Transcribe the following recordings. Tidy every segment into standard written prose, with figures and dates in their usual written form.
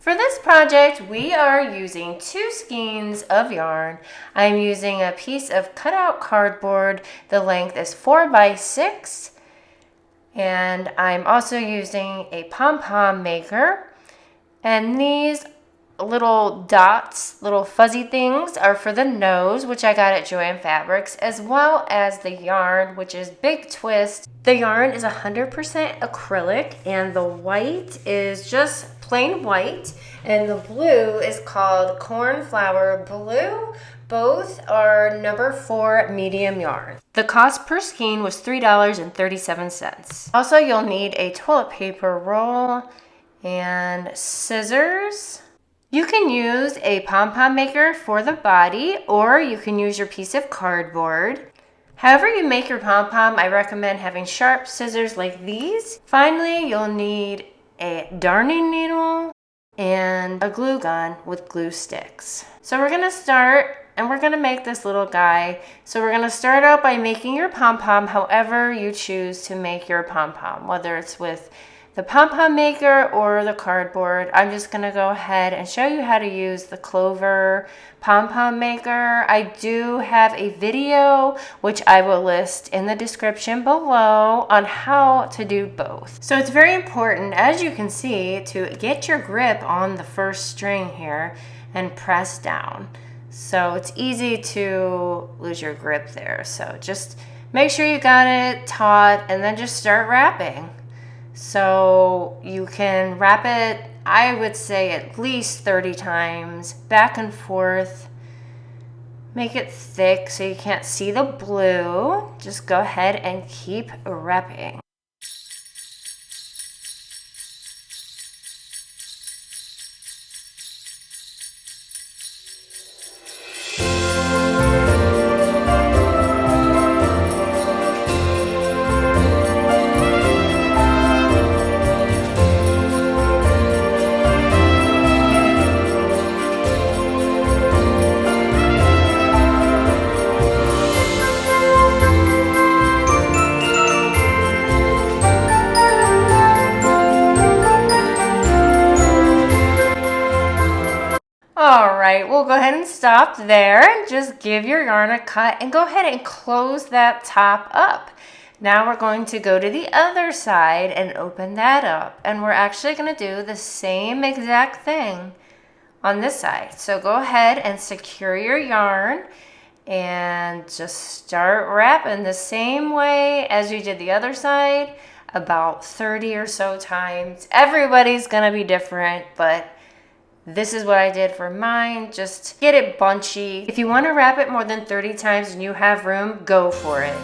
For this project, we are using 2 skeins of yarn. I'm using a piece of cutout cardboard. The length is 4 by 6. And I'm also using a Pom Pom maker. And these little dots, little fuzzy things, are for the nose, which I got at Joanne Fabrics, as well as the yarn, which is Big Twist. The yarn is 100% acrylic, and the white is just plain white, and the blue is called Cornflower Blue. Both are number 4 medium yarn. The cost per skein was $3.37. Also, you'll need a toilet paper roll and scissors. You can use a Pom Pom maker for the body, or you can use your piece of cardboard. However you make your Pom Pom, I recommend having sharp scissors like these. Finally, you'll need a darning needle and a glue gun with glue sticks. So we're gonna start, and we're gonna make this little guy. So we're gonna start out by making your Pom Pom however you choose to make your Pom Pom, whether it's with the Pom Pom maker or the cardboard. I'm just gonna go ahead and show you how to use the Clover Pom Pom maker. I do have a video, which I will list in the description below, on how to do both. So it's very important, as you can see, to get your grip on the first string here and press down. So it's easy to lose your grip there. So just make sure you got it taut, and then just start wrapping. So you can wrap it, I would say, at least 30 times, back and forth. Make it thick so you can't see the blue. Just go ahead and keep wrapping. Alright, we'll go ahead and stop there and just give your yarn a cut and go ahead and close that top up. Now we're going to go to the other side and open that up, and we're actually going to do the same exact thing on this side. So go ahead and secure your yarn and just start wrapping the same way as you did the other side, about 30 or so times. Everybody's going to be different, but this is what I did for mine. Just get it bunchy. If you want to wrap it more than 30 times and you have room, go for it.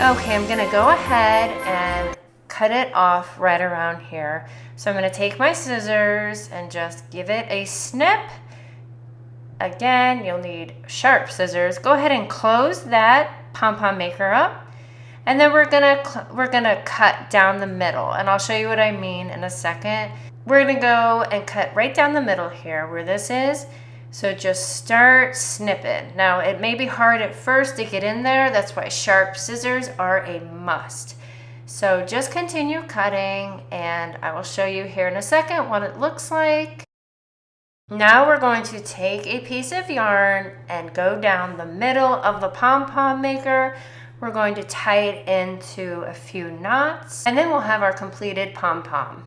Okay, I'm gonna go ahead and cut it off right around here. So I'm gonna take my scissors and just give it a snip. Again, you'll need sharp scissors. Go ahead and close that Pom Pom maker up. And then we're gonna cut down the middle, and I'll show you what I mean in a second. We're gonna go and cut right down the middle here where this is. So just start snipping. Now it may be hard at first to get in there. That's why sharp scissors are a must. So just continue cutting, and I will show you here in a second what it looks like. Now we're going to take a piece of yarn and go down the middle of the Pom Pom maker. We're going to tie it into a few knots, and then we'll have our completed Pom Pom.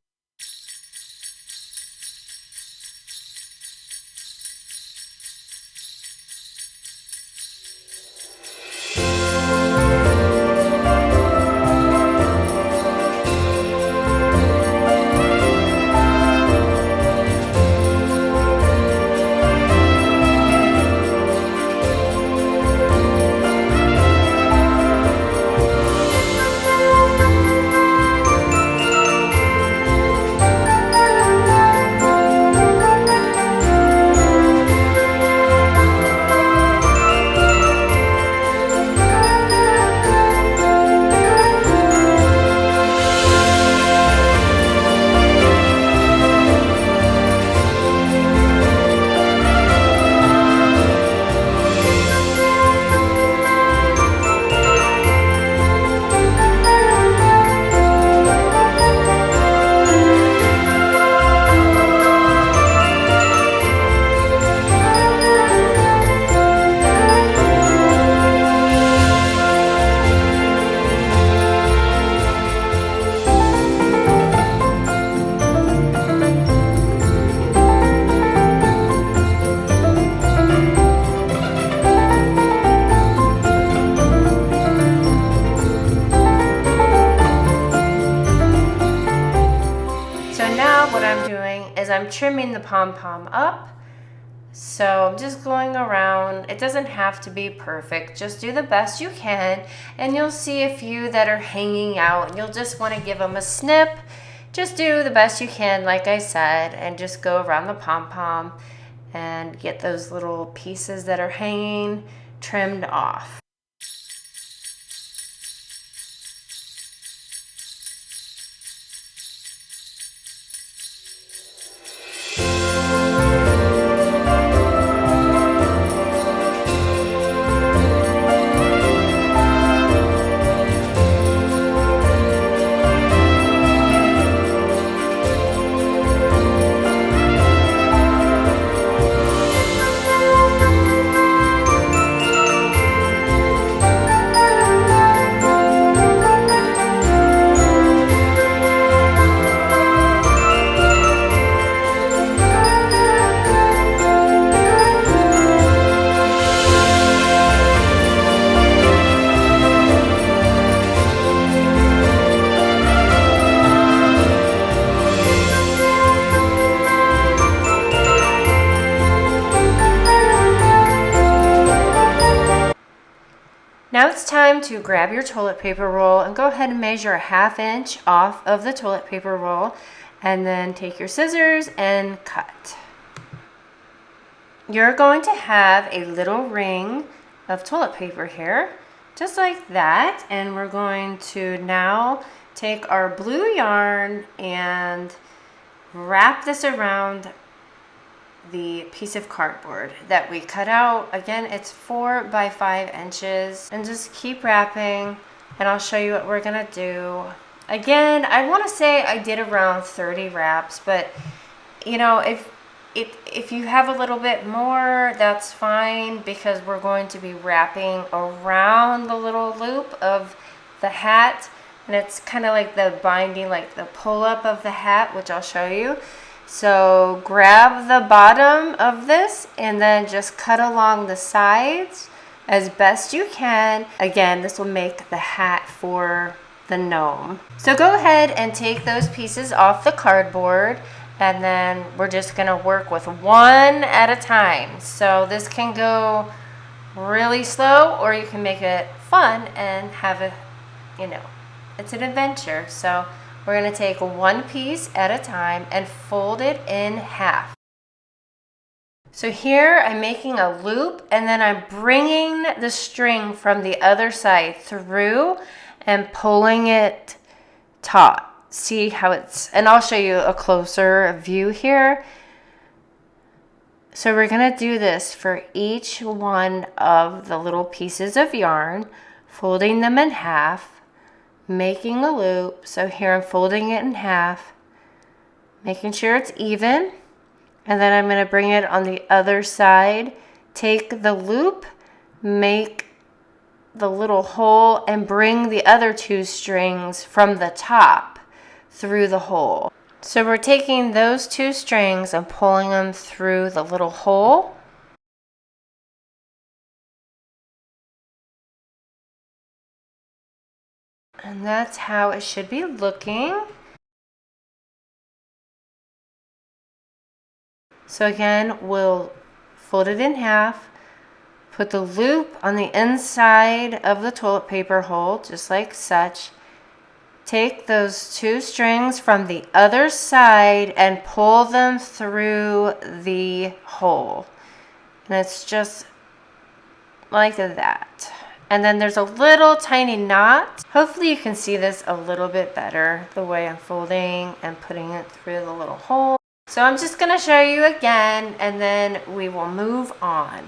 trimming the pom-pom up. So I'm just going around. It doesn't have to be perfect. Just do the best you can. And you'll see a few that are hanging out and you'll just want to give them a snip. Just do the best you can, like I said, and just go around the pom-pom and get those little pieces that are hanging trimmed off. Now it's time to grab your toilet paper roll and go ahead and measure a 1/2 inch off of the toilet paper roll, and then take your scissors and cut. You're going to have a little ring of toilet paper here, just like that, and we're going to now take our blue yarn and wrap this around the piece of cardboard that we cut out. Again, it's 4 by 5 inches, and just keep wrapping, and I'll show you what we're gonna do. Again, I want to say I did around 30 wraps, but you know, if you have a little bit more, that's fine, because we're going to be wrapping around the little loop of the hat, and it's kind of like the binding, like the pull up of the hat, which I'll show you. So grab the bottom of this and then just cut along the sides as best you can. Again, this will make the hat for the gnome. So go ahead and take those pieces off the cardboard, and then we're just gonna work with one at a time. So this can go really slow, or you can make it fun and have a, you know, it's an adventure. So we're going to take one piece at a time and fold it in half. So here I'm making a loop, and then I'm bringing the string from the other side through and pulling it taut. See how it's, and I'll show you a closer view here. So we're going to do this for each one of the little pieces of yarn, folding them in half, making a loop. So here I'm folding it in half, making sure it's even, and then I'm going to bring it on the other side, take the loop, make the little hole, and bring the other 2 strings from the top through the hole. So we're taking those 2 strings and pulling them through the little hole. And that's how it should be looking. So again, we'll fold it in half, put the loop on the inside of the toilet paper hole, just like such. Take those 2 strings from the other side and pull them through the hole. And it's just like that. And then there's a little tiny knot. Hopefully you can see this a little bit better, the way I'm folding and putting it through the little hole. So I'm just gonna show you again, and then we will move on.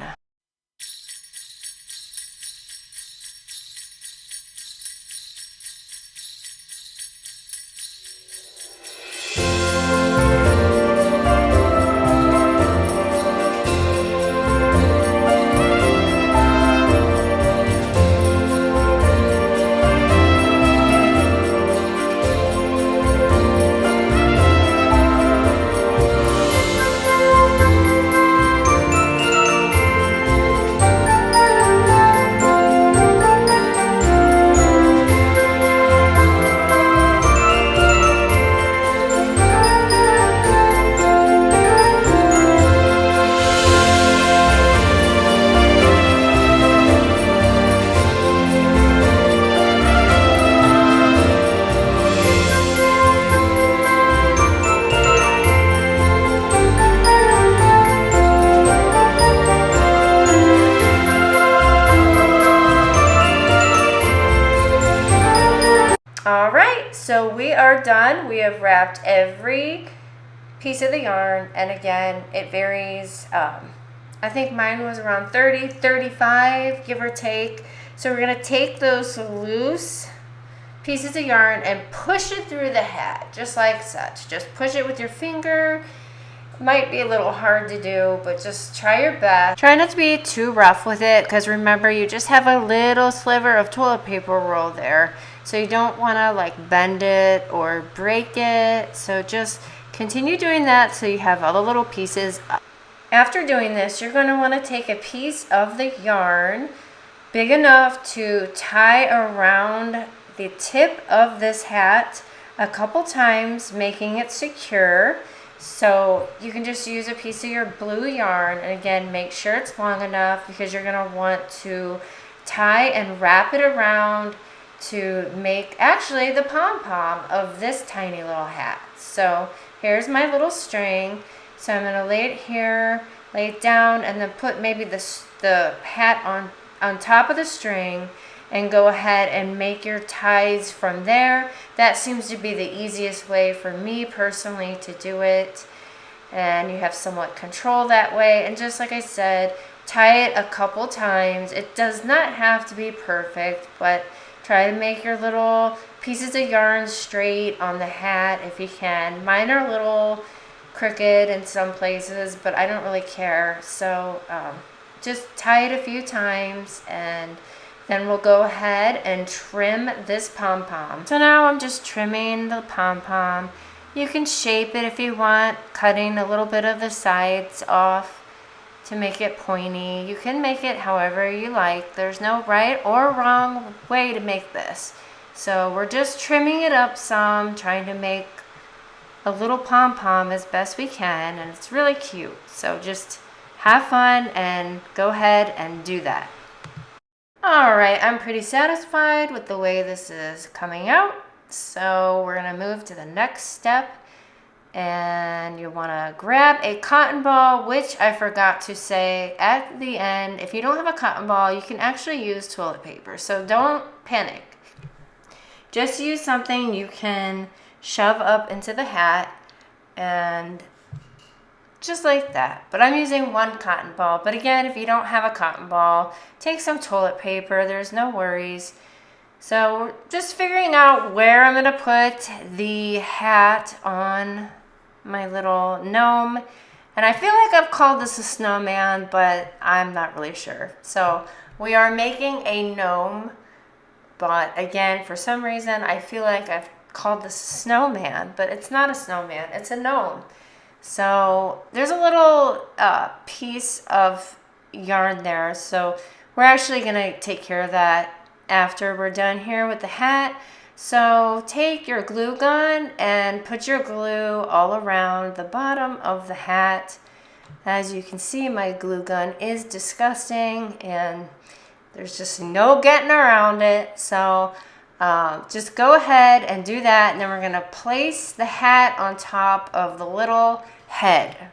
So we are done. We have wrapped every piece of the yarn, and again, it varies. I think mine was around 30, 35, give or take. So we're gonna take those loose pieces of yarn and push it through the hat, just like such. Just push it with your finger. Might be a little hard to do, but just try your best. Try not to be too rough with it, because remember, you just have a little sliver of toilet paper roll there. So you don't want to like bend it or break it. So just continue doing that so you have all the little pieces. After doing this, you're going to want to take a piece of the yarn big enough to tie around the tip of this hat a couple times, making it secure. So you can just use a piece of your blue yarn, and again, make sure it's long enough, because you're going to want to tie and wrap it around to make actually the pom-pom of this tiny little hat. So here's my little string. So I'm going to lay it here, lay it down, and then put maybe the hat on top of the string, and go ahead and make your ties from there. That seems to be the easiest way for me personally to do it, and you have somewhat control that way. And just like I said, tie it a couple times. It does not have to be perfect, but try to make your little pieces of yarn straight on the hat if you can. Mine are a little crooked in some places, but I don't really care. So just tie it a few times, and then we'll go ahead and trim this pom-pom. So now I'm just trimming the pom-pom. You can shape it if you want, cutting a little bit of the sides off to make it pointy. You can make it however you like. There's no right or wrong way to make this. So we're just trimming it up some, trying to make a little pom-pom as best we can, and it's really cute. So just have fun and go ahead and do that. All right, I'm pretty satisfied with the way this is coming out. So we're gonna move to the next step, and you wanna grab a cotton ball, which I forgot to say at the end. If you don't have a cotton ball, you can actually use toilet paper. So don't panic. Just use something you can shove up into the hat, and just like that. But I'm using one cotton ball. But again, if you don't have a cotton ball, take some toilet paper. There's no worries. So we're just figuring out where I'm going to put the hat on my little gnome. And I feel like I've called this a snowman, but I'm not really sure. So we are making a gnome. But again, for some reason, I feel like I've called this a snowman, but it's not a snowman. It's a gnome. So there's a little piece of yarn there. So we're actually going to take care of that after we're done here with the hat. So take your glue gun and put your glue all around the bottom of the hat. As you can see, my glue gun is disgusting, and there's just no getting around it. So just go ahead and do that, and then we're going to place the hat on top of the little head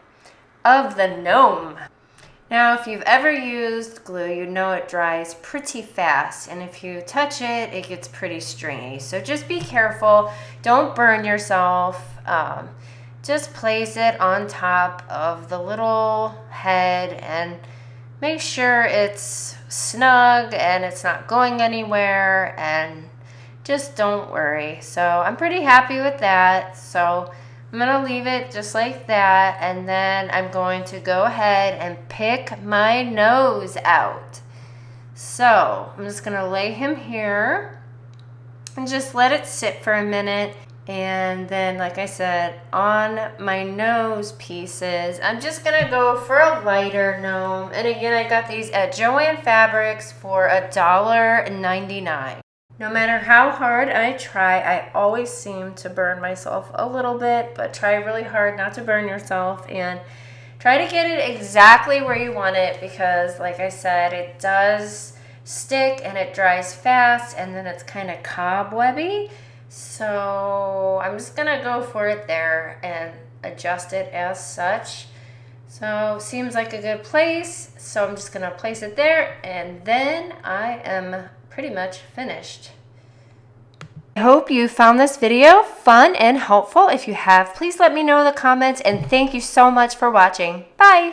of the gnome. Now, if you've ever used glue, you know it dries pretty fast, and if you touch it, it gets pretty stringy. So just be careful. Don't burn yourself. Just place it on top of the little head and make sure it's snug and it's not going anywhere, and just don't worry. So I'm pretty happy with that. So I'm going to leave it just like that, and then I'm going to go ahead and pick my nose out. So I'm just going to lay him here and just let it sit for a minute. And then, like I said, on my nose pieces, I'm just going to go for a lighter gnome. And again, I got these at Joanne Fabrics for $1.99. No matter how hard I try, I always seem to burn myself a little bit, but try really hard not to burn yourself and try to get it exactly where you want it, because like I said, it does stick and it dries fast, and then it's kind of cobwebby. So I'm just gonna go for it there and adjust it as such. So seems like a good place. So I'm just gonna place it there, and then I am pretty much finished. I hope you found this video fun and helpful. If you have, please let me know in the comments, and thank you so much for watching. Bye!